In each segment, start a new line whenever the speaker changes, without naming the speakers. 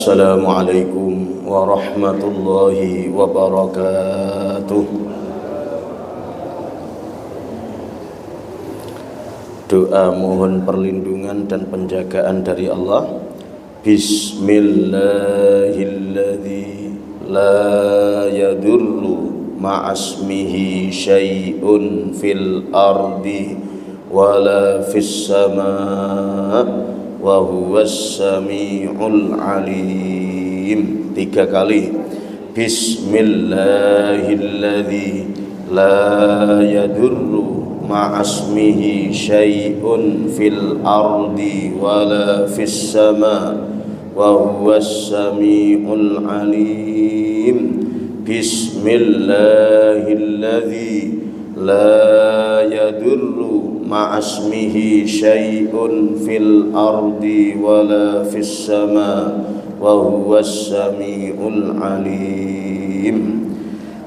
Assalamualaikum warahmatullahi wabarakatuh. Doa mohon perlindungan dan penjagaan dari Allah. Bismillahilladzi la yadurru ma'asmihi syai'un fil ardi wala fis sama' wa huwas sami'ul alim. 3 kali. Bismillahilladzi la yadurru ma'asmihi syai'un fil ardi wala fis sama' wa huwas sami'ul alim. Bismillahilladzi la yadurru ma'asmihi syai'un fil ardi wala fis sama' wa huwas sami'ul alim.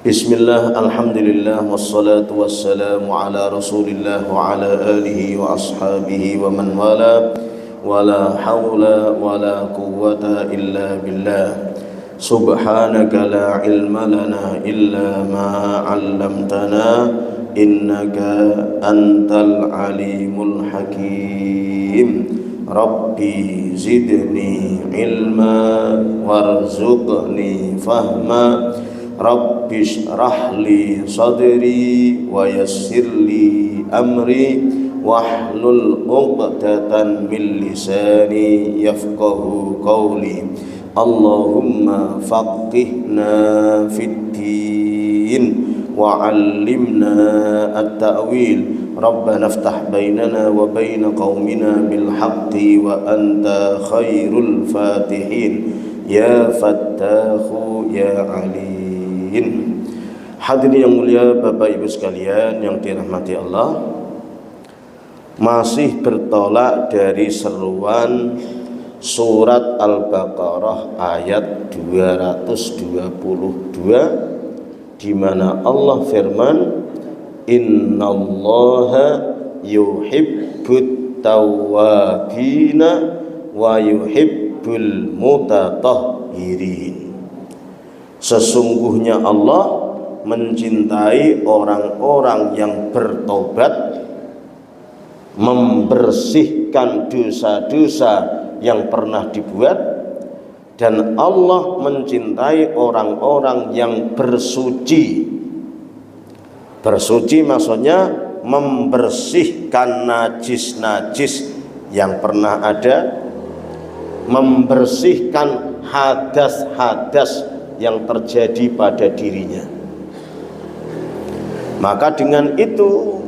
Bismillah, alhamdulillah, wassalatu wassalamu ala rasulillah wa ala alihi wa ashabihi wa man wala, wala hawla wala quwwata illa billah. Subhanaka la ilma lana illa ma 'allamtana innaka antal alimul hakim. Rabbi zidni ilma warzuqni fahma. Rabbi shrah li sadri wa yassir li amri wahlul 'uqdatan min lisani yafqahu qawli. Allahumma faqihna fid din wa 'allimna at-ta'wil. Rabbana iftah bainana wa baina qaumina bil haqqi wa anta khairul fatihin ya fattahu ya alim. Hadirin yang mulia, Bapak Ibu sekalian yang dirahmati Allah, masih bertolak dari seruan surat Al-Baqarah ayat 222, di mana Allah firman, innallaha yuhibbut tawwabina wa yuhibbul mutatahhirin. Sesungguhnya Allah mencintai orang-orang yang bertobat, membersihkan dosa-dosa yang pernah dibuat, dan Allah mencintai orang-orang yang bersuci. Bersuci maksudnya membersihkan najis-najis yang pernah ada, membersihkan hadas-hadas yang terjadi pada dirinya. Maka dengan itu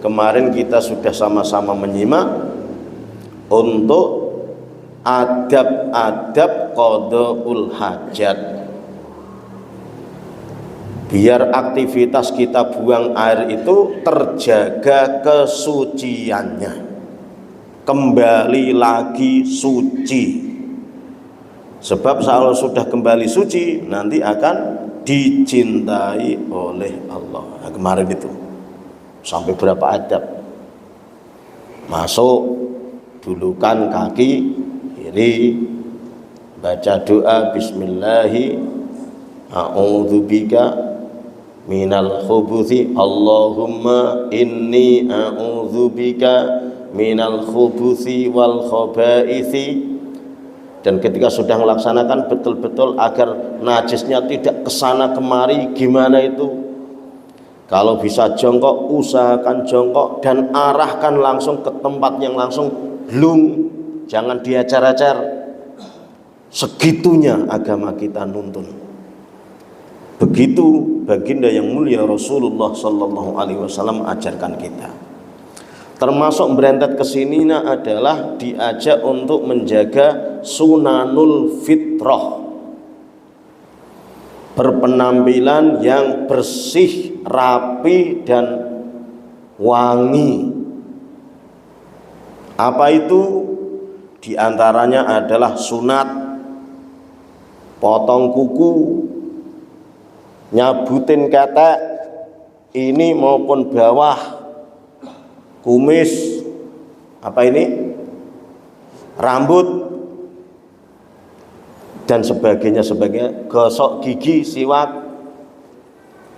kemarin kita sudah sama-sama menyimak untuk adab-adab qadaul hajat, biar aktivitas kita buang air itu terjaga kesuciannya, kembali lagi suci. Sebab kalau sudah kembali suci nanti akan dicintai oleh Allah. Nah, kemarin itu sampai berapa adab? Masuk, dulukan kaki kiri, baca doa bismillahi a'udzubika minal khubuthi, Allahumma inni a'udzubika minal khubuthi wal khabaithi. Dan ketika sudah melaksanakan betul-betul agar najisnya tidak kesana kemari, gimana itu? Kalau bisa jongkok, usahakan jongkok dan arahkan langsung ke tempat yang langsung belum, jangan diacar-acar. Segitunya agama kita nuntun. Begitu baginda yang mulia Rasulullah sallallahu alaihi wasallam ajarkan kita. Termasuk berentet kesininya adalah diajak untuk menjaga sunanul fitrah, berpenampilan yang bersih, rapi dan wangi. Apa itu? Di antaranya adalah sunat potong kuku, nyabutin ketek ini maupun bawah, kumis, apa ini, rambut, dan sebagainya, gosok gigi, siwak,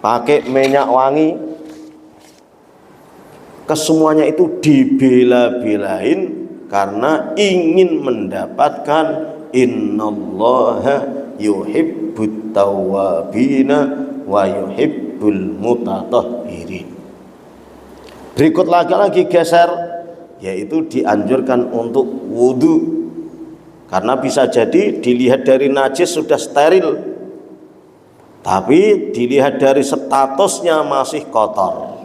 pakai minyak wangi, kesemuanya itu dibela-belain karena ingin mendapatkan innallaha yuhibbut tawwabina wa yuhibbul mutatahhirin. Berikut lagi geser, yaitu dianjurkan untuk wudu, karena bisa jadi dilihat dari najis sudah steril, tapi dilihat dari statusnya masih kotor.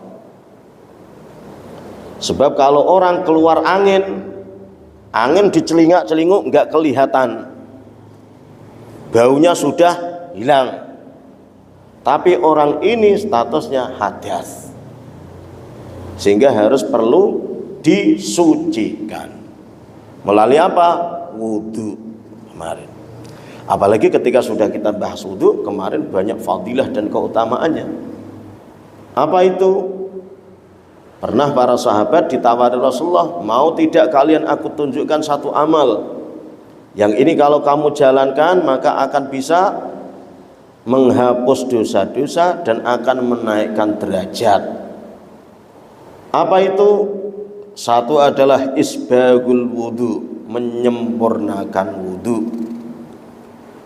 Sebab kalau orang keluar angin dicelingak-celinguk nggak kelihatan, baunya sudah hilang, tapi orang ini statusnya hadas, sehingga harus perlu disucikan melalui apa? Wudu kemarin. Apalagi ketika sudah kita bahas wudu kemarin, banyak fadilah dan keutamaannya. Apa itu? Pernah para sahabat ditawari Rasulullah, mau tidak kalian aku tunjukkan satu amal yang ini kalau kamu jalankan maka akan bisa menghapus dosa-dosa dan akan menaikkan derajat. Apa itu? Satu adalah isbagul wudu, menyempurnakan wudu.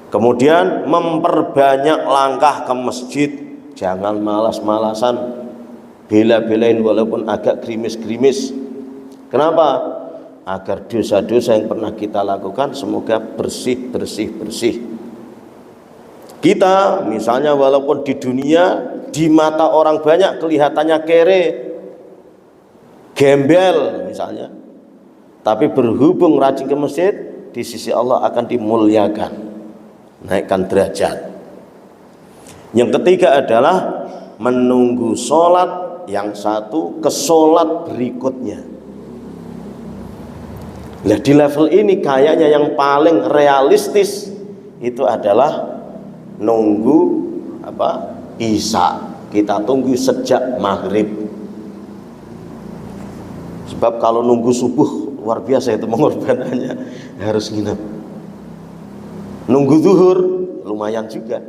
Kemudian memperbanyak langkah ke masjid, jangan malas-malasan, bela-belain walaupun agak gerimis-gerimis. Kenapa? Agar dosa-dosa yang pernah kita lakukan semoga bersih. Kita misalnya walaupun di dunia di mata orang banyak kelihatannya kere, gembel misalnya, tapi berhubung rajin ke masjid, di sisi Allah akan dimuliakan, naikkan derajat. Yang ketiga adalah menunggu sholat, yang satu ke sholat berikutnya. Nah, di level ini kayaknya yang paling realistis itu adalah nunggu apa? Isya. Kita tunggu sejak maghrib. Sebab kalau nunggu subuh luar biasa itu pengorbanannya, harus nginep. Nunggu zuhur lumayan juga.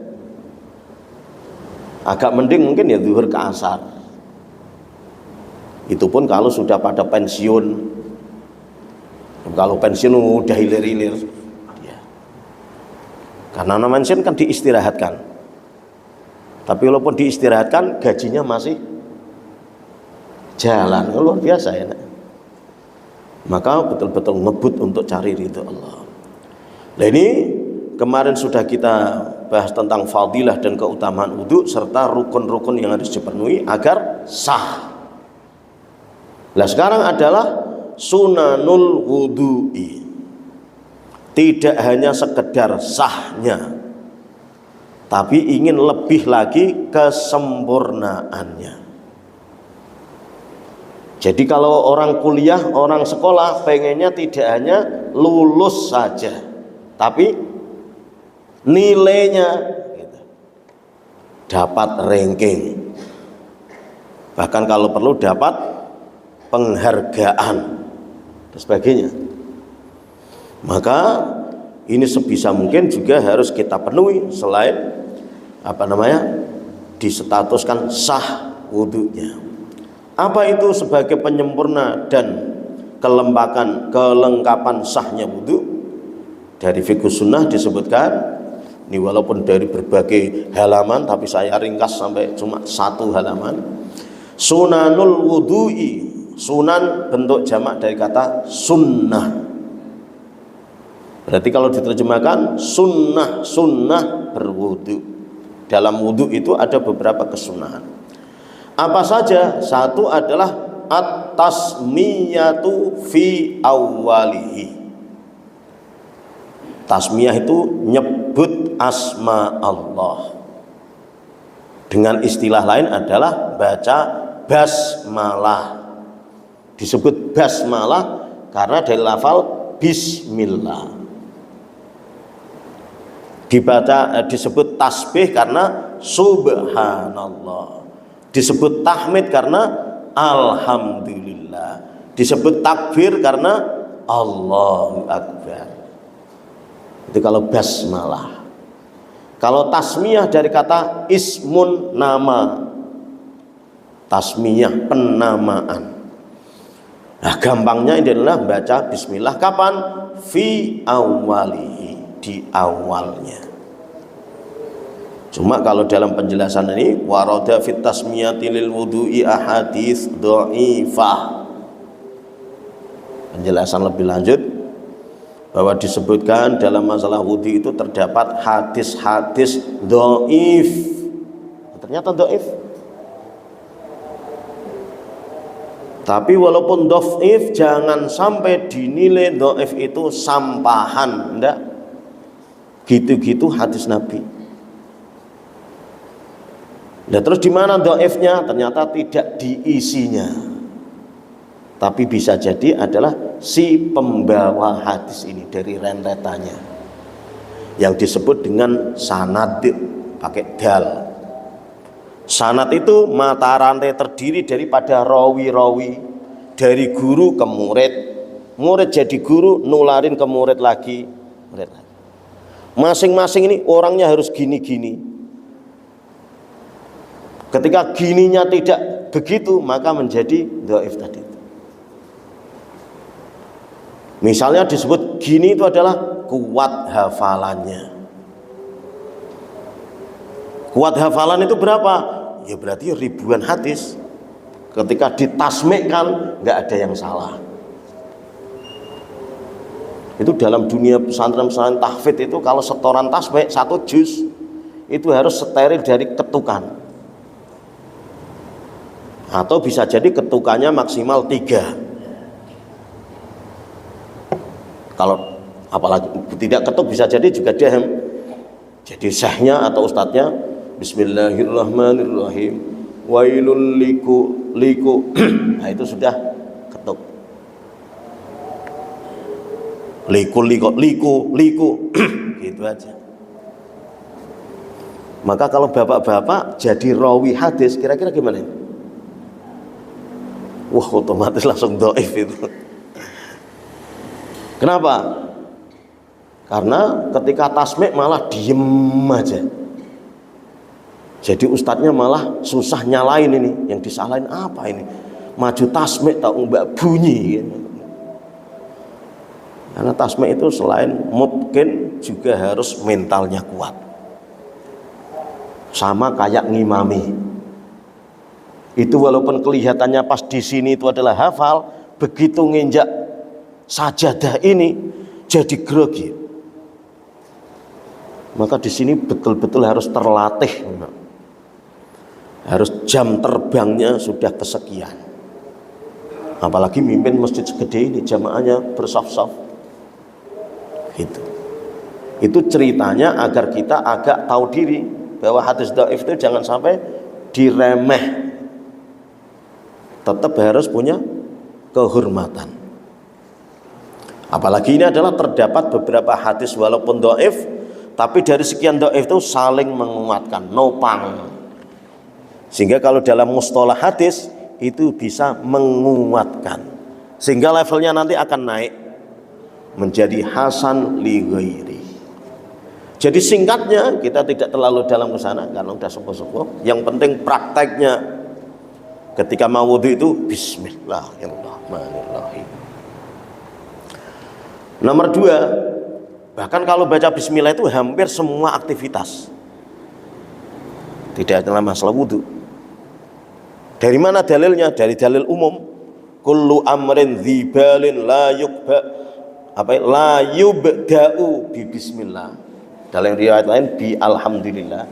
Agak mending mungkin ya zuhur ke asar. Itu pun kalau sudah pada pensiun. Kalau pensiun udah hilir-hilir ya. Karena pensiun kan diistirahatkan. Tapi walaupun diistirahatkan gajinya masih jalan, luar biasa ya. Maka betul-betul ngebut untuk cari ridho Allah. Nah, ini kemarin sudah kita bahas tentang fadilah dan keutamaan wudu serta rukun-rukun yang harus dipenuhi agar sah. Nah, sekarang adalah sunanul wudu'i. Tidak hanya sekedar sahnya, tapi ingin lebih lagi kesempurnaannya. Jadi kalau orang kuliah, orang sekolah pengennya tidak hanya lulus saja, tapi nilainya gitu, dapat ranking, bahkan kalau perlu dapat penghargaan dan sebagainya. Maka ini sebisa mungkin juga harus kita penuhi selain distatuskan sah wudunya. Apa itu sebagai penyempurna dan kelengkapan sahnya wudu? Dari fikih sunnah disebutkan, ini walaupun dari berbagai halaman tapi saya ringkas sampai cuma satu halaman. Sunanul wudu'i, sunan bentuk jamak dari kata sunnah. Berarti kalau diterjemahkan sunnah berwudu. Dalam wudu itu ada beberapa kesunahan. Apa saja? Satu adalah at-tasmiyatu fi awwalihi. Tasmiyah itu nyebut asma Allah. Dengan istilah lain adalah baca basmalah. Disebut basmalah karena dari lafal bismillah. Disebut tasbih karena subhanallah. Disebut tahmid karena alhamdulillah. Disebut takbir karena Allahu akbar. Itu kalau basmalah. Kalau tasmiyah dari kata ismun, nama. Tasmiyah, penamaan. Nah, gampangnya ini adalah baca bismillah kapan? Fi awalihi, di awalnya. Cuma kalau dalam penjelasan ini warada fit tasmiyati lil wudu'i ahadits dhaifah. Penjelasan lebih lanjut bahwa disebutkan dalam masalah wudu itu terdapat hadis-hadis dhaif. Ternyata dhaif. Tapi walaupun dhaif jangan sampai dinilai dhaif itu sampahan, enggak. Gitu-gitu hadis Nabi. Nah, terus di mana dhaifnya? Ternyata tidak diisinya. Tapi bisa jadi adalah si pembawa hadis ini dari rentetannya. Yang disebut dengan sanad pakai dal. Sanad itu mata rantai terdiri daripada rawi-rawi, dari guru ke murid, murid jadi guru nularin ke murid lagi, murid lagi. Masing-masing ini orangnya harus gini-gini. Ketika gininya tidak begitu, maka menjadi dhaif tadi. Misalnya disebut gini itu adalah kuat hafalannya. Kuat hafalan itu berapa? Ya berarti ribuan hadis. Ketika ditasmikkan nggak ada yang salah. Itu dalam dunia pesantren-pesantren tahfidz itu kalau setoran tasmik 1 juz itu harus steril dari ketukan. Atau bisa jadi ketukannya maksimal 3. Kalau apalagi tidak ketuk bisa jadi juga diam. Jadi syekhnya atau ustadznya Bismillahirrahmanirrahim wailul liku nah itu sudah ketuk. Liku gitu aja. Maka kalau bapak-bapak jadi rawi hadis kira-kira gimana? Wah, otomatis langsung dhaif itu. Kenapa? Karena ketika tasmik malah diem aja. Jadi ustadznya malah susah nyalain ini. Yang disalahin apa ini? Maju tasmik tak mbak bunyi. Karena tasmik itu selain mungkin juga harus mentalnya kuat. Sama kayak ngimami. Itu walaupun kelihatannya pas di sini itu adalah hafal, begitu nginjak sajadah ini jadi grogi. Maka di sini betul-betul harus terlatih. Harus jam terbangnya sudah kesekian. Apalagi mimpin masjid segede ini, jamaahnya bersaf-saf. Gitu. Itu ceritanya agar kita agak tahu diri bahwa hadis dhaif itu jangan sampai diremeh. Tetap harus punya kehormatan. Apalagi ini adalah terdapat beberapa hadis walaupun dhaif, tapi dari sekian dhaif itu saling menguatkan, nopang. Sehingga kalau dalam mustalah hadis itu bisa menguatkan. Sehingga levelnya nanti akan naik menjadi hasan li ghairi. Jadi singkatnya kita tidak terlalu dalam ke sana karena sudah sepuh-sepuh. Yang penting prakteknya ketika mau wudu itu bismillahirrahmanirrahim. Nomor 2, bahkan kalau baca bismillah itu hampir semua aktivitas. Tidak dalam masalah wudu. Dari mana dalilnya? Dari dalil umum. Kullu amrin dzibalin la yubda'u bi bismillah. Dalam riwayat lain bi alhamdulillah.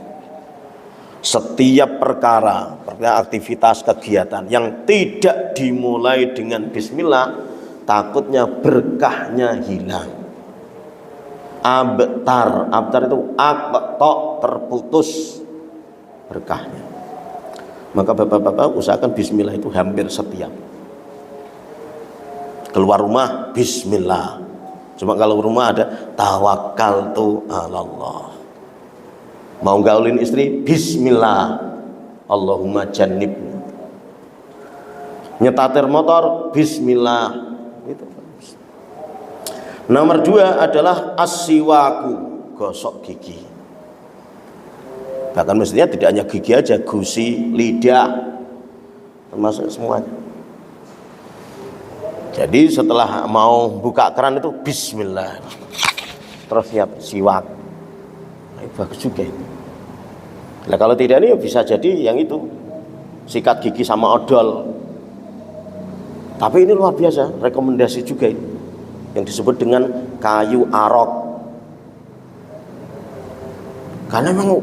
Setiap perkara aktivitas kegiatan yang tidak dimulai dengan bismillah, takutnya berkahnya hilang. Abtar itu terputus berkahnya. Maka bapak-bapak usahakan bismillah itu hampir setiap. Keluar rumah bismillah. Cuma kalau rumah ada tawakkaltu 'alallah. Mau gaulin istri bismillah. Allahumma jannibni. Nyetatir motor bismillah. Itu. Nomor 2 adalah as-siwaku, gosok gigi. Bahkan mestinya tidak hanya gigi aja, gusi, lidah, termasuk semuanya. Jadi setelah mau buka keran itu bismillah, terus siap siwak. Nah, bagus juga ini. Nah, kalau tidak ini bisa jadi yang itu sikat gigi sama odol. Tapi ini luar biasa, rekomendasi juga ini, yang disebut dengan kayu arok. Karena memang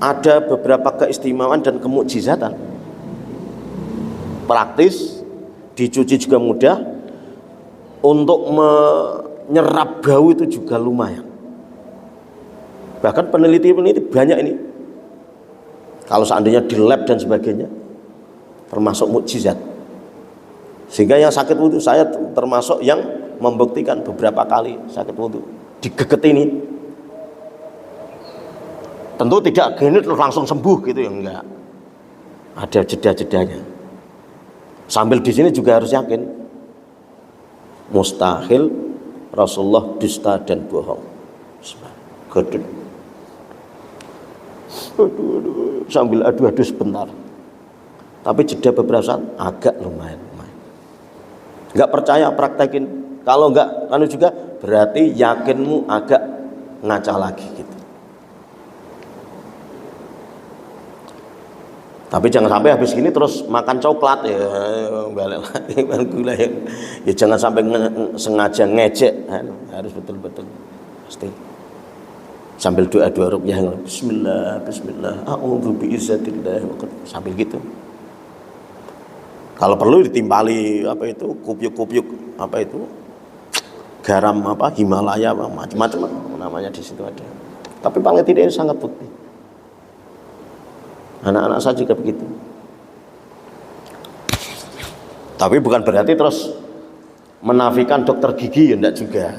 ada beberapa keistimewaan dan kemukjizatan. Praktis, dicuci juga mudah, untuk menyerap bau itu juga lumayan. Bahkan peneliti-peneliti banyak ini, kalau seandainya di lab dan sebagainya, termasuk mukjizat. Sehingga yang sakit wudu, saya termasuk yang membuktikan beberapa kali sakit wudu digeget ini. Tentu tidak gini terus langsung sembuh gitu ya, enggak. Ada jeda-jedanya. Sambil di sini juga harus yakin, mustahil Rasulullah dusta dan bohong. Gedut. Sambil adu-adu sebentar. Tapi jeda beberapa saat agak lumayan. Enggak percaya, praktekin. Kalau enggak anu juga berarti yakinmu agak ngaca lagi gitu. Tapi jangan sampai habis gini terus makan coklat ya, balik lagi gula ya. Ya jangan sampai sengaja ngejek, harus betul-betul pasti. Sambil doa-doa ruqyah, bismillah, bismillah, a'udzu biizzatillah, sambil gitu. Kalau perlu ditimpali apa itu, kubyuk-kubyuk apa itu, garam apa Himalaya, macam-macam namanya di situ ada. Tapi paling tidak ini sangat putih. Anak-anak saya juga begitu. Tapi bukan berarti terus menafikan dokter gigi, ya enggak juga.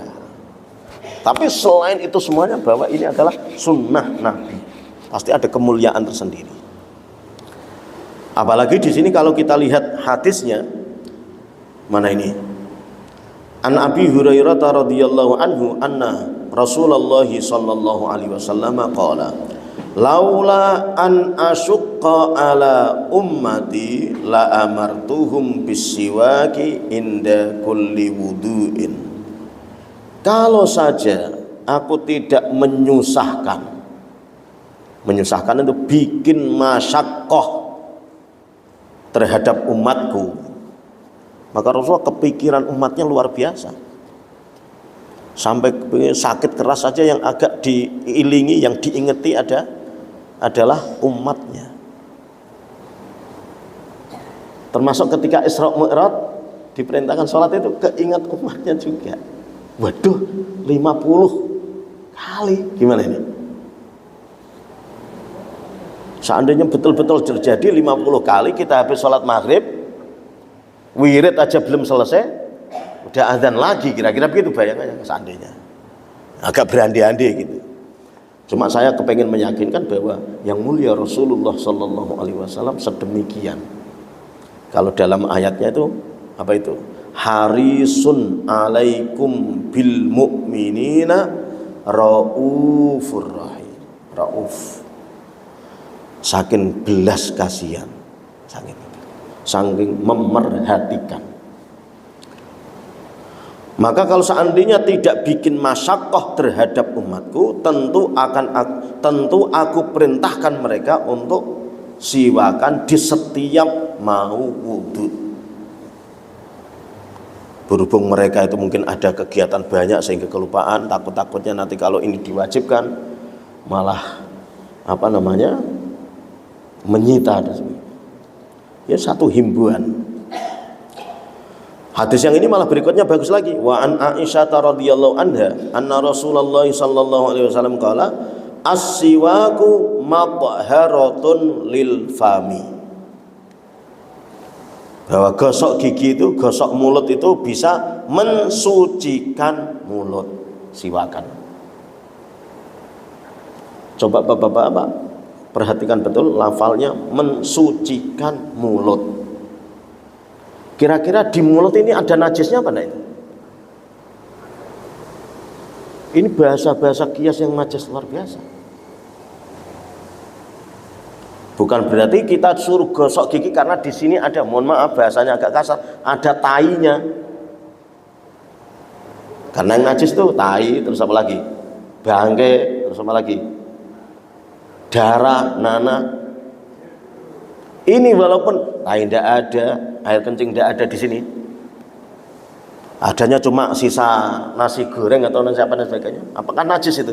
Tapi selain itu semuanya, bahwa ini adalah sunnah Nabi, pasti ada kemuliaan tersendiri. Apalagi di sini kalau kita lihat hadisnya, mana ini? An Abi Hurairah radhiyallahu anhu anna Rasulullah sallallahu alaihi wasallam qala laula an asyqa ala ummati la amartuhum bisiwaki inda kulli wudu'in. Kalau saja aku tidak menyusahkan itu bikin masyaqqah terhadap umatku, maka Rasulullah kepikiran umatnya luar biasa, sampai sakit keras saja yang agak diilingi, yang diingeti adalah umatnya. Termasuk ketika Isra Mi'raj diperintahkan sholat itu keingat umatnya juga. Waduh, 50 kali, gimana ini? Seandainya betul-betul terjadi 50 kali kita habis sholat maghrib, wirid aja belum selesai, udah azan lagi, kira-kira begitu bayangannya seandainya. Agak berandai-andai gitu. Cuma saya kepengen meyakinkan bahwa yang mulia Rasulullah Sallallahu Alaihi Wasallam sedemikian. Kalau dalam ayatnya itu apa itu? Harisun alaikum bil mu'minina raufur rahim. Rauf. Saking belas kasihan, saking memerhatikan. Maka kalau seandainya tidak bikin masyaqqah terhadap umatku, tentu aku perintahkan mereka untuk siwakan di setiap mau wudu. Berhubung mereka itu mungkin ada kegiatan banyak sehingga kelupaan, takutnya nanti kalau ini diwajibkan malah menyita. Ya satu himbauan. Hadis yang ini malah berikutnya bagus lagi. Wa an Aisyah radhiyallahu anha anna Rasulullah sallallahu alaihi wasallam qala as-siwaku matharatun lil fami. Bahwa gosok gigi itu, gosok mulut itu bisa mensucikan mulut, siwakan. Coba Bapak-bapak perhatikan betul lafalnya, mensucikan mulut. Kira-kira di mulut ini ada najisnya apa enggak itu? Ini bahasa-bahasa kias yang majas luar biasa. Bukan berarti kita suruh gosok gigi karena di sini ada, mohon maaf bahasanya agak kasar, ada tainya. Karena yang najis tuh tai, terus apa lagi? Bangke, terus apa lagi? Darah, nanah. Ini walaupun tai tidak ada, air kencing tidak ada di sini. Adanya cuma sisa nasi goreng atau nasi apa dan sebagainya. Apakah najis itu?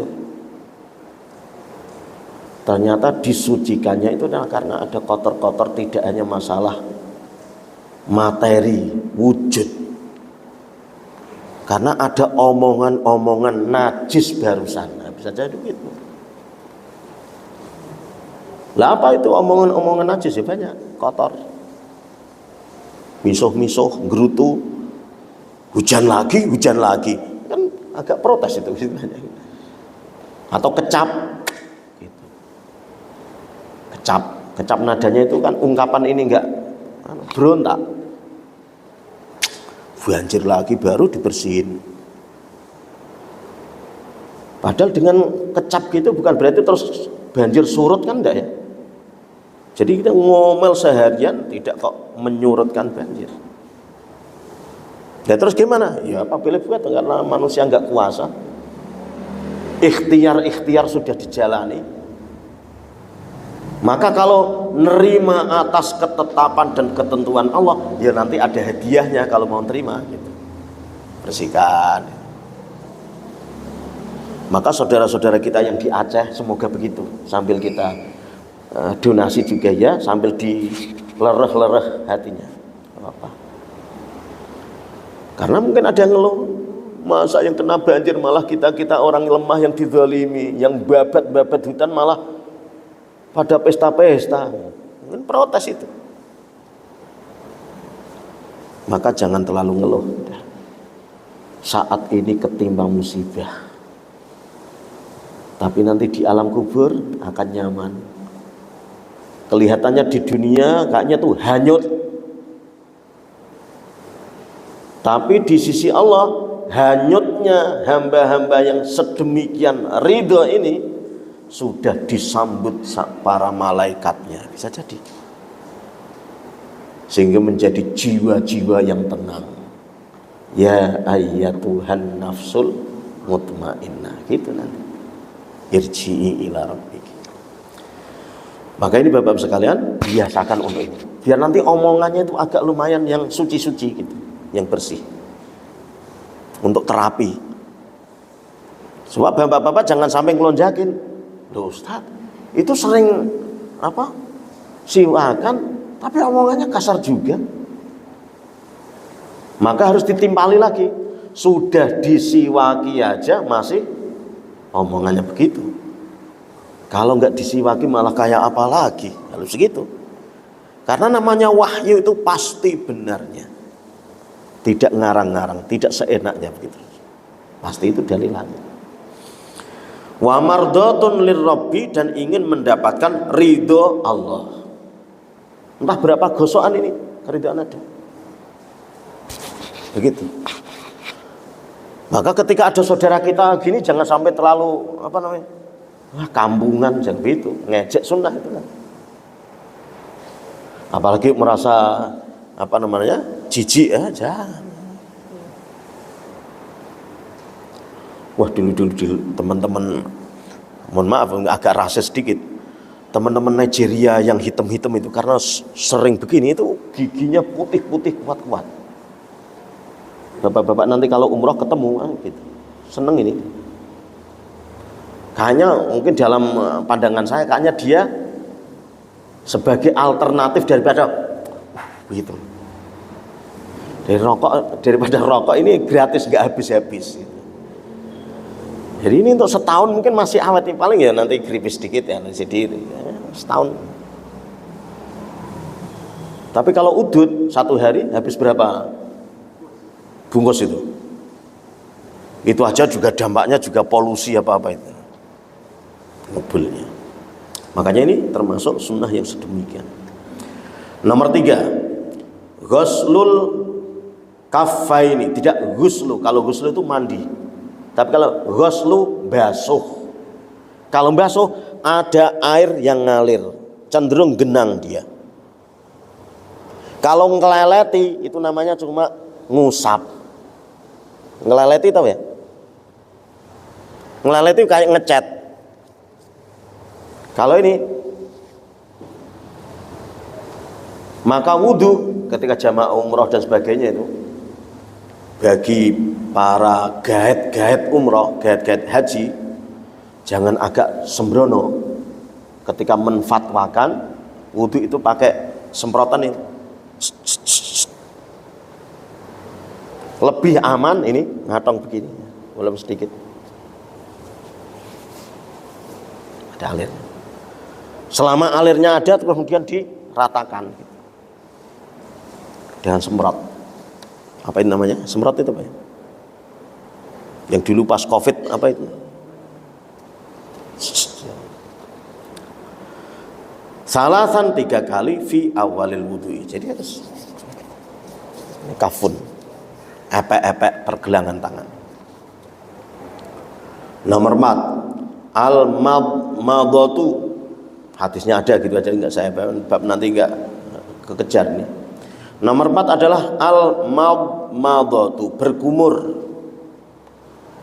Ternyata disucikannya itu adalah karena ada kotor-kotor, tidak hanya masalah materi, wujud. Karena ada omongan-omongan najis barusan. Nah, bisa jadi begitu. Lah apa itu omongan-omongan najis? Ya banyak, kotor. Misuh-misuh, gerutu. Hujan lagi, kan agak protes itu sebenarnya. Atau kecap, gitu. Kecap nadanya itu kan ungkapan ini enggak berontak. Banjir lagi baru dibersihin. Padahal dengan kecap gitu bukan berarti terus banjir surut kan enggak ya. Jadi kita ngomel seharian tidak kok menyurutkan banjir. Ya terus gimana? Ya apabila buat karena manusia nggak kuasa, ikhtiar sudah dijalani. Maka kalau nerima atas ketetapan dan ketentuan Allah, ya nanti ada hadiahnya kalau mau terima. Gitu. Bersihkan. Maka saudara-saudara kita yang di Aceh semoga begitu. Sambil kita donasi juga ya, sambil dilereh-lereh hatinya. Apa? Karena mungkin ada yang ngeluh, masa yang kena banjir malah kita orang lemah yang dizalimi, yang babat hutan malah pada pesta-pesta. Mungkin protes itu. Maka jangan terlalu ngeluh. Saat ini ketimbang musibah. Tapi nanti di alam kubur akan nyaman. Kelihatannya di dunia kayaknya tuh hanyut. Tapi di sisi Allah, hanyutnya hamba-hamba yang sedemikian ridho ini sudah disambut para malaikatnya. Bisa jadi. Sehingga menjadi jiwa-jiwa yang tenang. Ya ayyatuhan nafsul mutmainnah. Gitu nanti. Irji'i ila rabbik. Maka ini Bapak sekalian, biasakan untuk ini. Biar nanti omongannya itu agak lumayan yang suci-suci gitu. Yang bersih untuk terapi. Sebab bapak-bapak jangan sampai ngelonjakin. Loh Ustaz, itu sering siwakan tapi omongannya kasar juga. Maka harus ditimpali lagi. Sudah disiwaki aja masih omongannya begitu. Kalau nggak disiwaki malah kayak apa lagi? Harus segitu. Karena namanya wahyu itu pasti benarnya. Tidak ngarang-ngarang, tidak seenaknya begitu. Pasti itu dalilannya. Wa mardhatun lirabbi, dan ingin mendapatkan ridho Allah. Entah berapa gosokan ini keridhaan ada. Begitu. Maka ketika ada saudara kita gini jangan sampai terlalu kampungan, jangan begitu, ngejek sunnah itu kan. Apalagi merasa jijik jangan. Wah dulu teman-teman, mohon maaf agak rasis sedikit, teman-teman Nigeria yang hitam-hitam itu karena sering begini itu giginya putih-putih kuat-kuat. Bapak-bapak nanti kalau umroh ketemu gitu, seneng ini. Kayaknya mungkin dalam pandangan saya kayaknya dia sebagai alternatif daripada begitu. Daripada rokok ini gratis nggak habis-habis. Jadi ini untuk setahun mungkin masih awet nih, paling ya nanti gripis sedikit ya, setahun. Tapi kalau udut satu hari habis berapa bungkus itu? Itu aja juga dampaknya juga polusi apa-apa itu mobilnya. Makanya ini termasuk sunnah yang sedemikian. Nomor 3, ghuslul kaffaini, tidak ghuslu. Kalau ghuslu itu mandi, Tapi kalau ghuslu basuh. Kalau basuh ada air yang ngalir, cenderung genang dia. Kalau ngeleleti itu namanya cuma ngusap. Ngeleleti tahu ya? Ngeleleti kayak ngecat. Kalau ini maka wudhu ketika jamaah umroh dan sebagainya itu bagi para gaet-gaet umroh, gaet-gaet haji, jangan agak sembrono ketika menfatwakan wudhu itu pakai semprotan ini. Lebih aman ini ngatong begini, walaupun sedikit. Ada alir. Selama alirnya ada, terus kemudian diratakan dengan semprot. Apa ini namanya? Semprot itu apa ya? Yang dulu pas COVID apa itu? Salasan 3 kali fi awalil wudhu. Jadi harus kafun, epek-epek pergelangan tangan. Nomor 4 al-madatu. Hadisnya ada gitu aja, enggak saya bab nanti enggak kekejar nih. Nomor 4 adalah al-madatu, berkumur.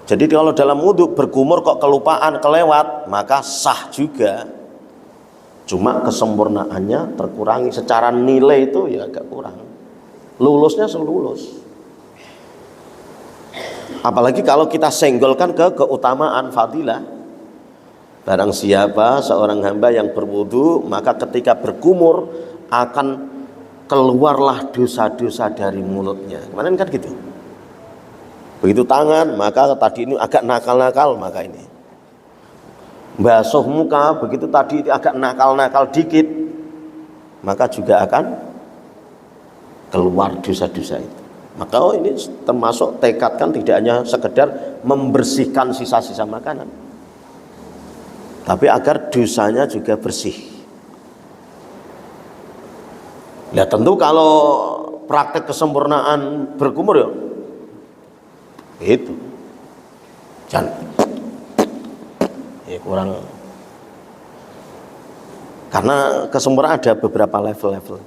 Jadi kalau dalam wudhu berkumur kok kelupaan, kelewat, maka sah juga. Cuma kesempurnaannya terkurangi, secara nilai itu ya agak kurang. Lulusnya selulus. Apalagi kalau kita senggolkan ke keutamaan fadilah. Barang siapa seorang hamba yang berwudu, maka ketika berkumur akan keluarlah dosa-dosa dari mulutnya. Kemarin kan gitu. Begitu tangan, maka tadi ini agak nakal-nakal, maka ini basuh muka, begitu tadi itu agak nakal-nakal dikit, maka juga akan keluar dosa-dosa itu. Maka ini termasuk tekadkan tidak hanya sekedar membersihkan sisa-sisa makanan, tapi agar dosanya juga bersih. Ya tentu kalau praktek kesempurnaan berkumur ya itu jangan ya kurang, karena kesempurnaan ada beberapa level-level.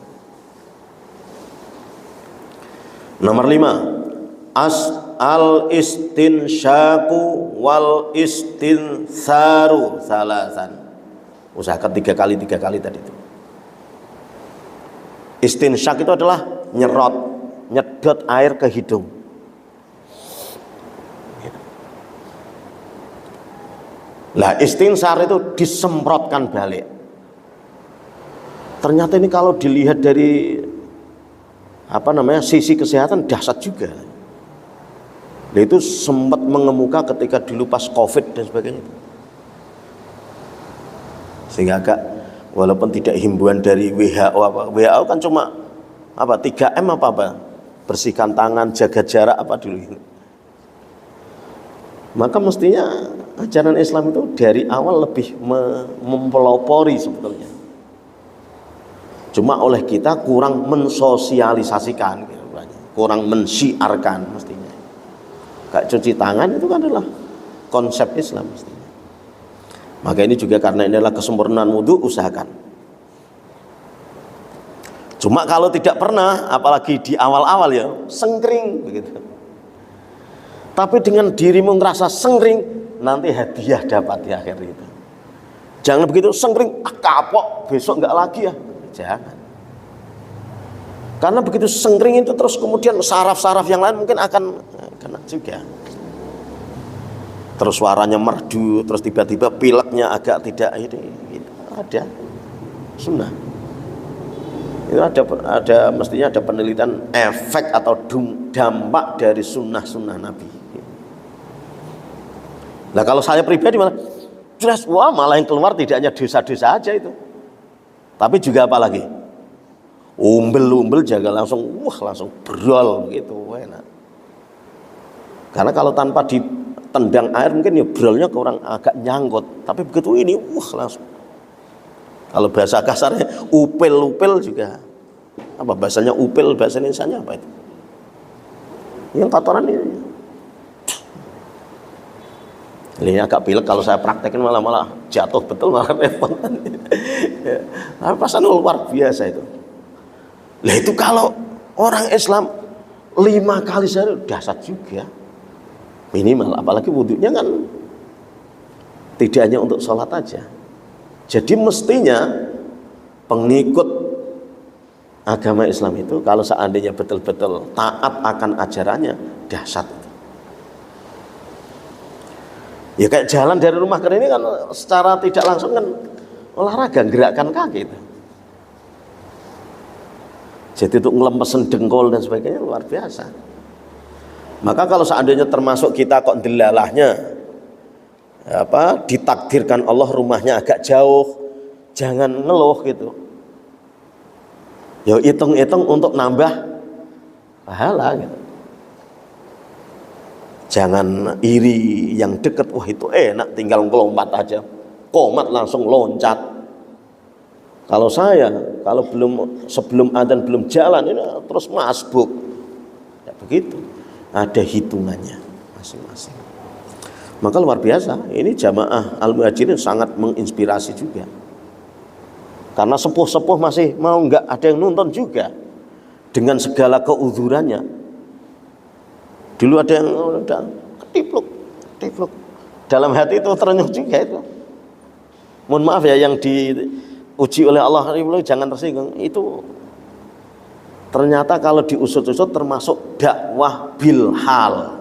Nomor 5 al-istinsyaku wal istinsaru salasan. Usahakan 3 kali tadi itu. Istinsyak itu adalah nyedot air ke hidung. Lah istinsar itu disemprotkan balik. Ternyata ini kalau dilihat dari sisi kesehatan dahsyat juga. Nah, itu sempat mengemuka ketika dulu pas COVID dan sebagainya. Sehingga agak, walaupun tidak himbauan dari WHO kan cuma 3M bersihkan tangan, jaga jarak dulu ini. Maka mestinya ajaran Islam itu dari awal lebih mempelopori sebetulnya. Cuma oleh kita kurang mensosialisasikan, kurang mensiarkan mestinya. Kayak cuci tangan itu kan adalah konsep Islam mestinya. Maka ini juga karena ini adalah kesempurnaan wudhu, usahakan. Cuma kalau tidak pernah, apalagi di awal-awal ya, sengkring begitu. Tapi dengan dirimu ngerasa sengkring, nanti hadiah dapat di akhir itu. Jangan begitu sengkring, kapok, besok enggak lagi ya. Jangan. Karena begitu sengkring itu terus kemudian saraf-saraf yang lain mungkin akan kena juga. Terus suaranya merdu, terus tiba-tiba pileknya agak tidak ini ada sunnah. Itu ada mestinya ada penelitian efek atau dampak dari sunnah-sunnah Nabi. Nah kalau saya pribadi malah jelas malah yang keluar tidak hanya dosa-dosa aja itu, tapi juga apa lagi? Umbel-umbel jaga langsung brol gitu, enak. Karena kalau tanpa ditendang air mungkin ya brolnya kurang agak nyangkut, tapi begitu ini langsung. Kalau bahasa kasarnya upil-upil juga. Apa bahasanya upil, bahasa Indonesianya apa itu? Yang kotoran ini. Ini agak pilek kalau saya praktekin malah jatuh betul, malah repot. Ya, pasanul luar biasa itu. Lah itu kalau orang Islam 5 kali sehari dahsyat juga. Minimal, apalagi wudhunya kan tidak hanya untuk sholat aja. Jadi mestinya pengikut agama Islam itu kalau seandainya betul-betul taat akan ajarannya, dahsyat. Ya kayak jalan dari rumah ke ini kan secara tidak langsung kan olahraga, gerakkan kaki itu. Jadi untuk ngelempesin dengkul dan sebagainya luar biasa. Maka kalau seandainya termasuk kita kok delalahnya ditakdirkan Allah rumahnya agak jauh, jangan ngeluh gitu. Ya hitung-hitung untuk nambah pahala gitu. Jangan iri yang dekat, wah itu enak tinggal ngelompat aja, komat langsung loncat. Kalau saya, kalau sebelum adzan belum jalan ini terus masbuk. Ya begitu. Ada hitungannya masing-masing. Maka luar biasa, ini jamaah Al-Muhajirin sangat menginspirasi juga. Karena sepuh-sepuh masih mau nggak ada yang nonton juga dengan segala keuzurannya. Dulu ada yang udah ketipluk. Dalam hati itu terenyuh juga itu. Mohon maaf ya yang diuji oleh Allah, jangan tersinggung. Itu ternyata kalau diusut-usut termasuk dakwah bil hal.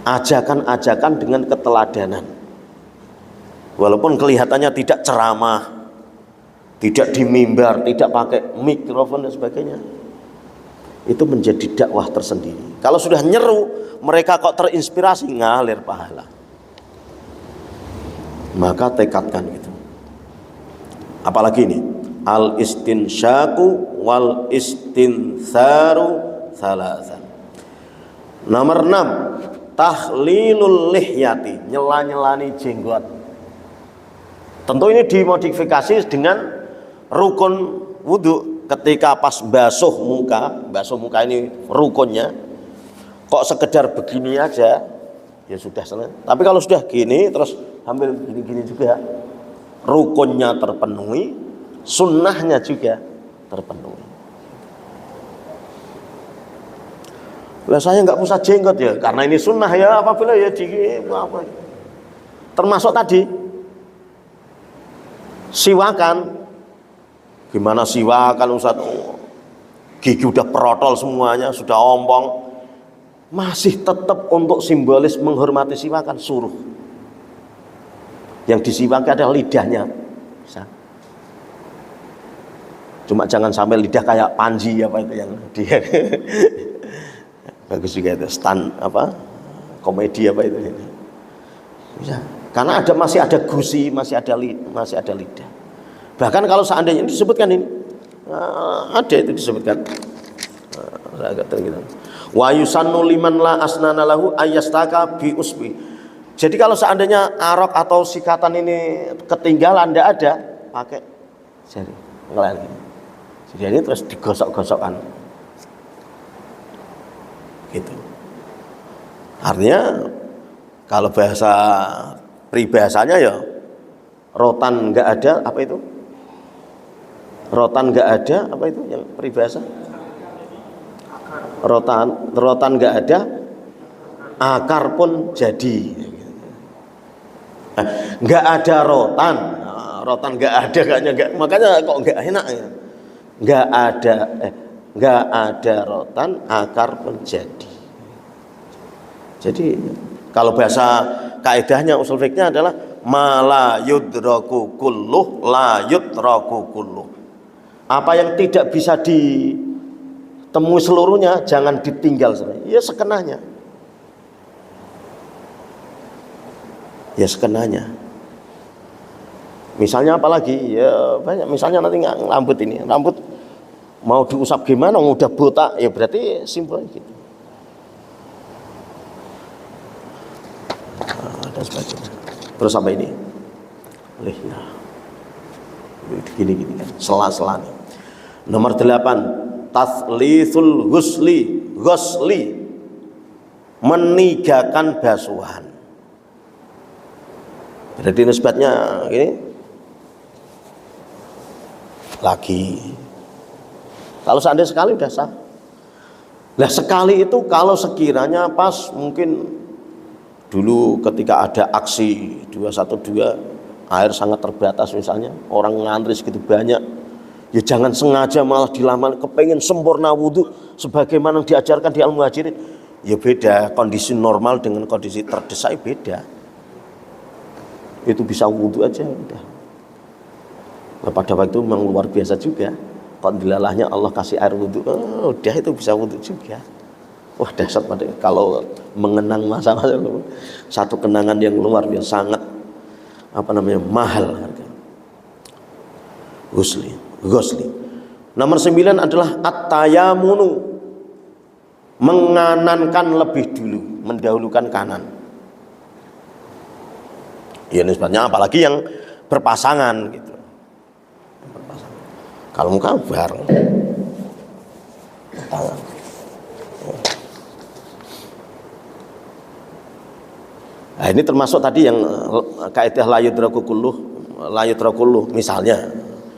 Ajakan-ajakan dengan keteladanan. Walaupun kelihatannya tidak ceramah, tidak di mimbar, tidak pakai mikrofon dan sebagainya, itu menjadi dakwah tersendiri. Kalau sudah nyeru, mereka kok terinspirasi, ngalir pahala. Maka tekadkan itu. Apalagi ini, al istinsyaku wal istintharu salasan. Nomor 6, tahlilul lihyati, nyela-nyelani jenggot. Tentu ini dimodifikasi dengan rukun wudhu. Ketika pas basuh muka ini rukunnya, kok sekedar begini aja, ya sudah selesai. Tapi kalau sudah gini, terus hampir gini-gini juga, rukunnya terpenuhi, sunnahnya juga terpenuhi. Lah saya nggak usah jenggot ya, karena ini sunnah ya, apabila ya apa. Termasuk tadi siwakan. Gimana siwakan Ustaz? Gigi udah perotol semuanya, sudah ompong, masih tetap untuk simbolis menghormati siwakan suruh. Yang disiwaki adalah lidahnya. Bisa. Cuma jangan sampai lidah kayak Panji apa itu yang dia. Bagus juga itu komedi apa itu. Bisa. Karena masih ada gusi, masih ada lidah. Bahkan kalau seandainya ini disebutkan ini, ada itu disebutkan. Wa yusannu liman la asnana lahu ayastaka bi usbi. Jadi kalau seandainya arok atau sikatan ini ketinggalan, tidak ada, pakai jari ngelel gini. Jadi ini terus digosok-gosokkan. Gitu. Artinya kalau bahasa peribahasanya ya rotan nggak ada, apa itu? Rotan nggak ada, apa itu yang peribahasa? Rotan nggak ada, akar pun jadi. Nggak ada rotan nggak ada, makanya kok nggak enak ya. Nggak ada rotan, akar pun jadi. Jadi kalau bahasa kaidahnya usul fikihnya adalah mala yudraku kulluh la yudraku kulluh. Apa yang tidak bisa ditemui seluruhnya jangan ditinggal sebenarnya. Ya sekenanya. Ya sekenanya. Misalnya apalagi ya banyak. Misalnya nanti rambut ini, rambut mau diusap gimana, udah botak, ya berarti simpelnya gitu. Dan sebagainya. Terus apa ini? Lihna. Gini kan, sela-sela nih. Nomor 8, taslithul ghusli, menigakan basuhan. Berarti nisbatnya ini lagi. Kalau seandainya sekali udah sah. Lah sekali itu kalau sekiranya pas mungkin dulu ketika ada aksi 212 air sangat terbatas misalnya, orang ngantri segitu banyak, ya jangan sengaja malah dilaman kepengen sempurna wudhu sebagaimana diajarkan di Al-Muhajirin. Ya beda, kondisi normal dengan kondisi terdesak beda. Itu bisa wudhu aja udah. Nah, pada waktu itu memang luar biasa juga. Alhamdulillahnya Allah kasih air wudhu, udah itu bisa wudhu juga. Wah dahsyat pada kalau mengenang masa-masa satu kenangan yang luar biasa, sangat mahal harga. Ghusli. Nomor 9 adalah at-tayamunu, menganankan lebih dulu, mendahulukan kanan. Ya nisbatnya apalagi yang berpasangan gitu. Kalau muka bareng tangan. Nah, ini termasuk tadi yang kaidah la yudraku kulluh. Misalnya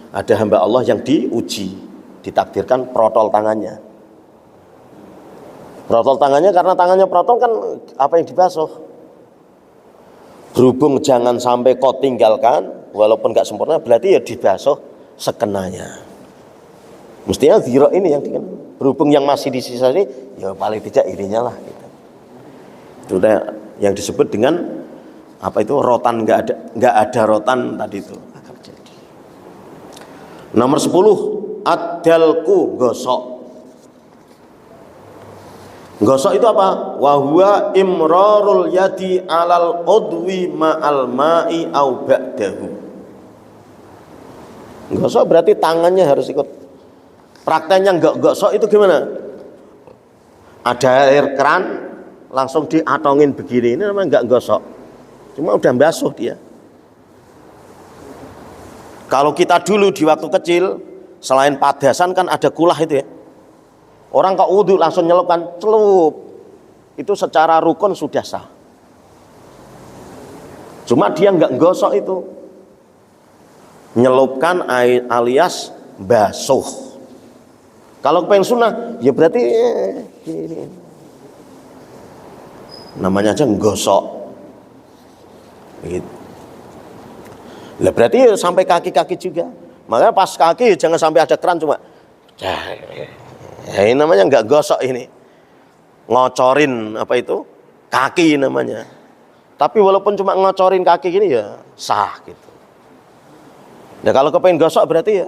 ada hamba Allah yang diuji, ditakdirkan protol tangannya. Protol tangannya karena tangannya protol kan apa yang dibasuh. Berhubung jangan sampai kau tinggalkan, walaupun gak sempurna, berarti ya dibasuh sekenanya. Mestinya ziro ini yang dikenal. Berhubung yang masih di sisa ini, ya paling tidak ininya lah. Gitu. Itu udah yang disebut dengan apa itu rotan, nggak ada rotan tadi itu akan jadi. Nomor 10 adalku gosok. Gosok itu apa? Wahwa imrarul yadi alal udwi ma'al ma'i au ba'dahu. Gosok berarti tangannya harus ikut. Prakteknya nggak gosok itu gimana? Ada air keran langsung diatongin begini, ini namanya nggak gosok. Cuma udah basuh dia. Kalau kita dulu di waktu kecil, selain padasan kan ada kulah itu ya. Orang kok wudhu langsung nyelupkan celup. Itu secara rukun sudah sah. Cuma dia nggak gosok itu. Nyelupkan alias basuh. Kalau pengen sunnah, ya berarti gini. Namanya aja nggosok. Gitu. Lah berarti ya sampai kaki-kaki juga. Makanya pas kaki jangan sampai ada keran cuma. Ya, ini namanya nggak gosok ini. Ngocorin apa itu? Kaki namanya. Tapi walaupun cuma ngocorin kaki gini ya sah gitu. Nah kalau kepengen gosok berarti ya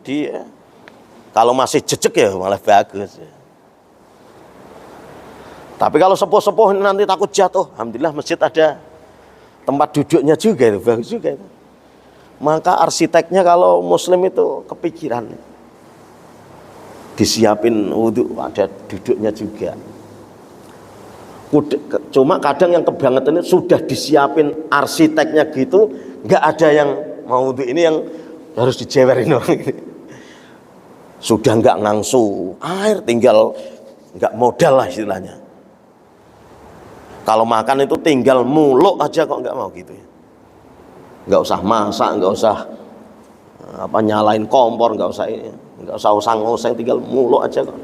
dia. Kalau masih jejek ya malah bagus ya. Tapi kalau sepuh-sepuh nanti takut jatuh, alhamdulillah masjid ada tempat duduknya juga itu, bagus juga itu. Maka arsiteknya kalau muslim itu kepikiran disiapin wudhu, ada duduknya juga. Cuma kadang yang kebangetan itu sudah disiapin arsiteknya gitu, nggak ada yang mau wudhu, ini yang harus dijewerin orang gitu. Sudah nggak ngangsu air, tinggal nggak modal lah istilahnya. Kalau makan itu tinggal muluk aja kok nggak mau gitu ya. Nggak usah masak, nggak usah nyalain kompor, nggak usah usang-usang, tinggal muluk aja kok.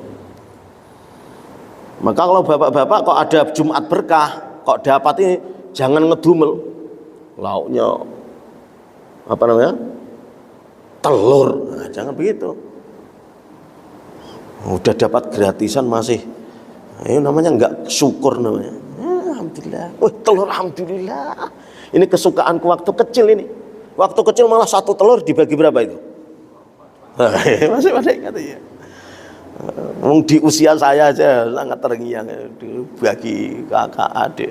Maka kalau bapak-bapak kok ada Jumat berkah, kok dapat ini jangan ngedumel. Lauknya telur, nah, jangan begitu. Udah dapat gratisan masih ini namanya nggak syukur namanya. Alhamdulillah, telur alhamdulillah. Ini kesukaanku waktu kecil ini. Waktu kecil malah satu telur dibagi berapa itu? Masih ada katanya. Di usia saya aja sangat terngiang bagi kakak adik.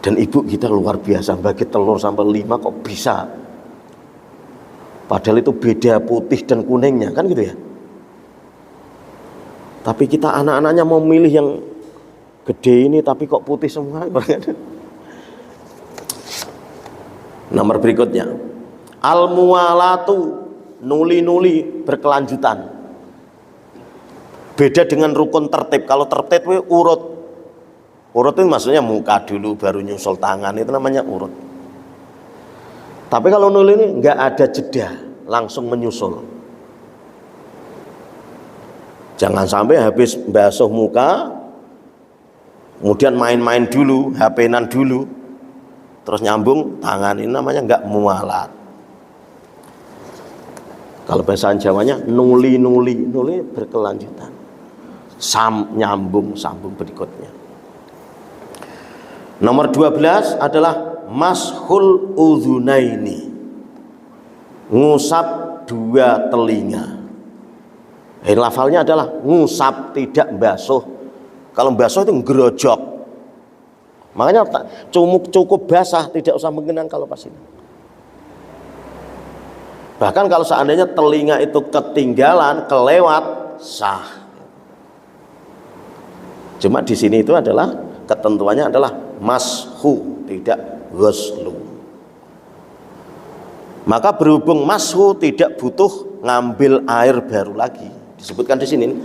Dan ibu kita luar biasa bagi telur sampai 5 kok bisa. Padahal itu beda putih dan kuningnya kan gitu ya. Tapi kita anak-anaknya mau milih yang gede ini tapi kok putih semua. Nomor berikutnya, al-muwalatu, nuli-nuli berkelanjutan. Beda dengan rukun tertib. Kalau tertib itu urut. Urut itu maksudnya muka dulu baru nyusul tangan, itu namanya urut. Tapi kalau nul ini nggak ada jeda, langsung menyusul. Jangan sampai habis basuh muka, kemudian main-main dulu, HP-nan dulu, terus nyambung tangan, ini namanya nggak mualat. Kalau bahasa Jawanya nuli berkelanjutan, nyambung berikutnya. Nomor 12 adalah mashul udhunaini, ngusap dua telinga. Lafalnya adalah ngusap, tidak basuh. Kalau basuh itu ngerojok. Makanya cukup basah, tidak usah mengenang kalau pas ini. Bahkan kalau seandainya telinga itu ketinggalan, kelewat, sah. Cuma di sini itu adalah ketentuannya adalah mashu, tidak ghuslu. Maka berhubung mashu tidak butuh ngambil air baru lagi. Disebutkan di sini.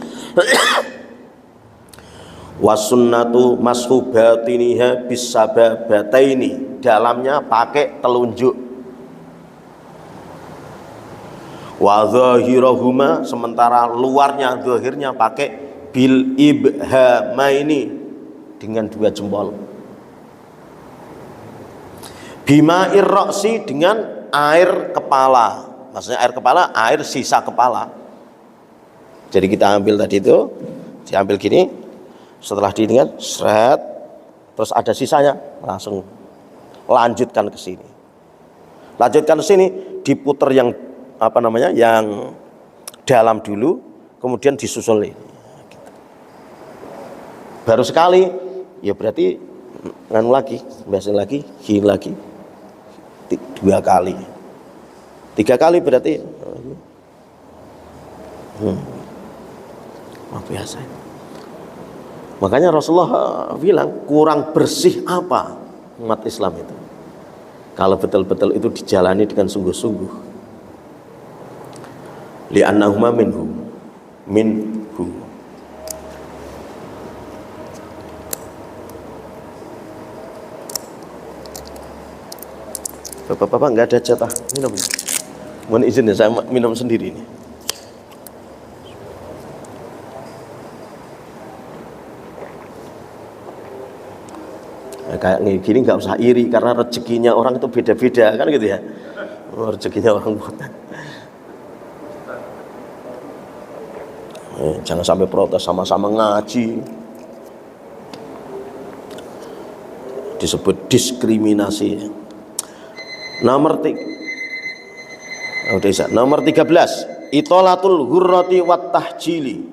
Wasunnatu mashu batiniha bisababataini, dalamnya pakai telunjuk. Wa zahirahuma, sementara luarnya, zahirnya pakai bil ibhamaini, dengan dua jempol. Bima irroksi, dengan air kepala. Maksudnya air kepala, air sisa kepala. Jadi kita ambil tadi itu, diambil gini, setelah diingat, seret, terus ada sisanya, langsung lanjutkan ke sini. Lanjutkan ke sini, diputer yang yang dalam dulu, kemudian disusul ini. Baru sekali, ya berarti nganu lagi, biasa lagi, gini lagi, 2 kali, 3 kali berarti biasa. Makanya Rasulullah bilang, kurang bersih apa umat Islam itu kalau betul-betul itu dijalani dengan sungguh-sungguh. Li'annahuma minhu. Bapak-bapak nggak ada jatah minum. Mohon izin ya, saya minum sendiri ini. Kayak gini nggak usah iri, karena rezekinya orang itu beda-beda kan gitu ya. Rezekinya orang buatan. Jangan sampai protes, sama-sama ngaji disebut diskriminasi. Nomor 13, itolatul hurrati wat tahjili.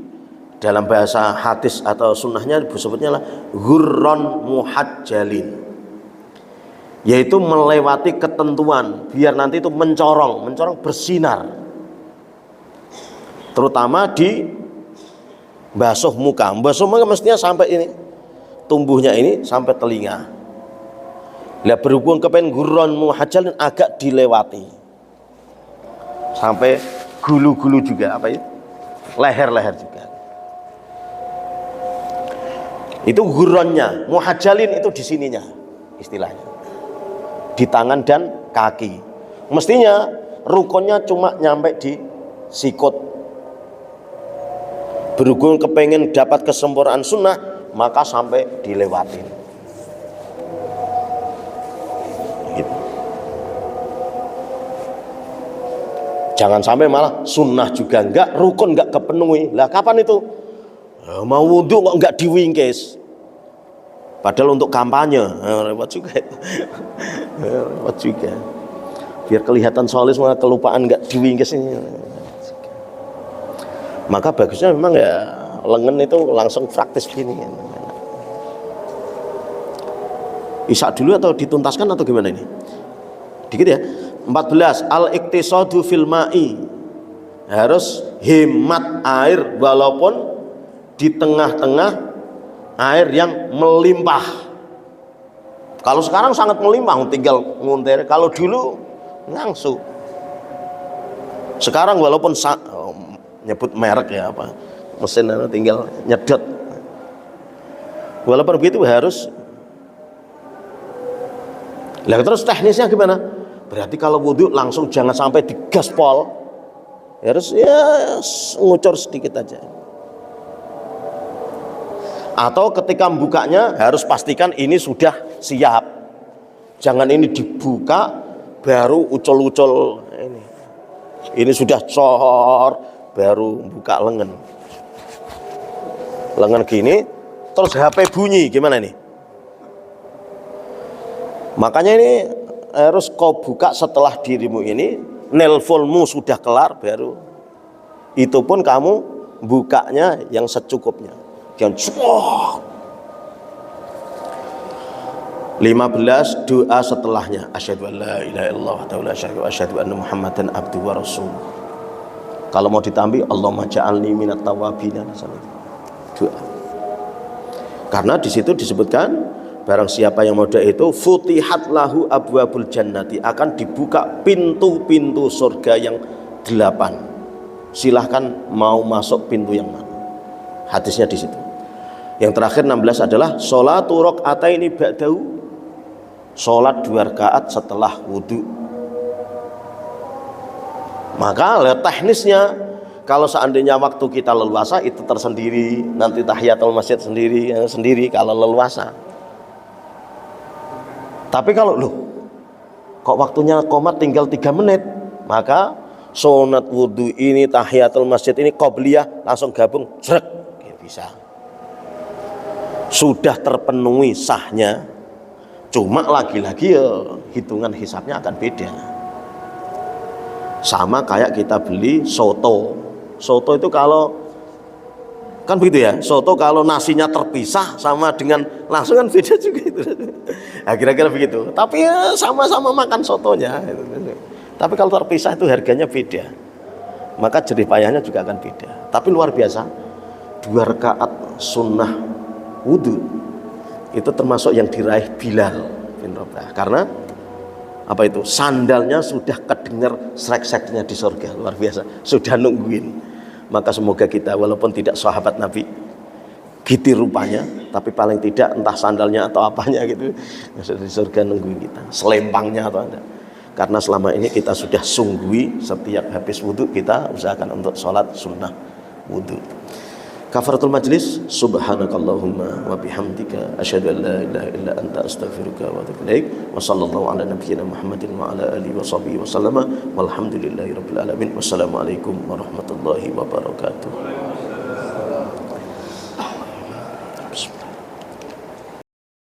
Dalam bahasa hadis atau sunnahnya disebutnya lah hurron muhajjalin, yaitu melewati ketentuan biar nanti itu mencorong bersinar, terutama di basuh muka mestinya sampai ini, tumbuhnya ini sampai telinga. Lah berhubung kepen hurron muhajjalin agak dilewati sampai gulu-gulu juga, leher-leher juga. Itu hurronnya, muhajjalin itu di sininya istilahnya, di tangan dan kaki. Mestinya rukunnya cuma nyampe di sikut. Berhubung kepengen dapat kesempurnaan sunnah, maka sampai dilewatin gitu. Jangan sampai malah sunnah juga enggak, rukun enggak kepenuhi. Lah kapan itu? Mau wudhu kok enggak diwingkis, padahal untuk kampanye. Repot juga. Repot juga. Biar kelihatan soleh, malah kelupaan enggak diwingkis ini. Maka bagusnya memang ya lengan itu langsung praktis gini. Isak dulu atau dituntaskan atau gimana ini? Dikit ya. 14, al-iktisadu fil ma'i, harus hemat air walaupun di tengah-tengah air yang melimpah. Kalau sekarang sangat melimpah, tinggal nguntir. Kalau dulu ngangsu. Sekarang walaupun nyebut merek ya apa, mesin tinggal nyedot. Walaupun begitu harus. Lah terus teknisnya gimana? Berarti kalau wudhu langsung jangan sampai digaspol, harus ya ngucur sedikit aja. Atau ketika membukanya harus pastikan ini sudah siap, jangan ini dibuka baru ucul-ucul ini sudah cor baru buka lengan gini terus HP bunyi, gimana nih? Makanya ini harus kau buka setelah dirimu ini nelponmu sudah kelar, baru itu pun kamu bukanya yang secukupnya, jangan cuok. 15 doa setelahnya, asyhadu an la ilaha illallah wa la syarika wa asyhadu anna muhammadan abduhu wa rasuluh. Kalau mau ditambah Allahumma ja'alni minat tawabin, doa. Karena di situ disebutkan barang siapa yang modal itu futihat lahu abwabul jannati, akan dibuka pintu-pintu surga yang 8. Silahkan mau masuk pintu yang mana. Hadisnya di situ. Yang terakhir 16 adalah sholatu raq'ataini ba'dahu, sholat 2 rakaat setelah wudu. Maka teknisnya kalau seandainya waktu kita leluasa itu tersendiri, nanti tahiyatul masjid sendiri kalau leluasa. Tapi kalau kok waktunya qomat tinggal 3 menit, maka sunat wudu ini, tahiyatul masjid ini, qobliyah langsung gabung, srek, bisa. Sudah terpenuhi sahnya, cuma lagi-lagi ya hitungan hisabnya akan beda. Sama kayak kita beli soto itu kalau kan begitu ya, soto kalau nasinya terpisah sama dengan langsung kan beda juga itu. Nah, kira-kira begitu. Tapi ya sama-sama makan sotonya. Tapi kalau terpisah itu harganya beda, maka jerih payahnya juga akan beda. Tapi luar biasa, 2 rakaat sunnah wudu itu termasuk yang diraih Bilal bin Rabah, karena apa itu, sandalnya sudah kedengar srek-sreknya di surga, luar biasa, sudah nungguin. Maka semoga kita walaupun tidak sahabat Nabi gitu rupanya, tapi paling tidak entah sandalnya atau apanya gitu di surga nungguin kita, selempangnya atau ada. Karena selama ini kita sudah sunggui setiap habis wudu kita usahakan untuk sholat sunnah wudu. Kafaratul majlis, subhanakallahumma wa bihamdika asyhadu an la ilaha illa anta astaghfiruka wa atubu ilaik. Wa sallallahu ala nabiyyina Muhammadin wa ala alihi wa sahbihi wa sallama walhamdulillahi rabbil alamin. Wassalamualaikum warahmatullahi wabarakatuh.